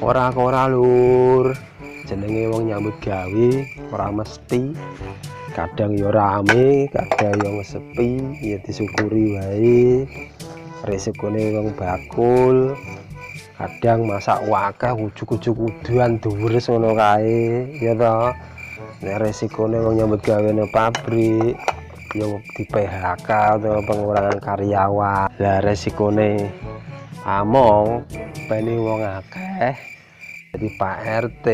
Ora lur, jenenge wong nyambut gawe ora mesti, kadang ya rame, kadang ya sepi, ya disyukuri wae. Resikone wong bakul, kadang masak wakeh ujug-ujug udan duwres ngono kae, ya toh. Nek resikone wong nyambut gawe nang pabrik, ya di PHK atau pengurangan karyawan. Lah resikone among pene wong akeh, jadi Pak RT,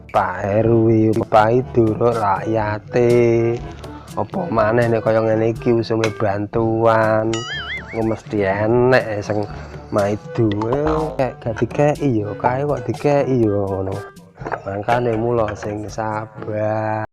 Pak RW, Pak Idul, rakyate apa maneh nek kaya ngene iki usume bantuan mesti enek sing maidu gak dikeki ya kae kok dikeki ya ngono. Makane mula sing sabar.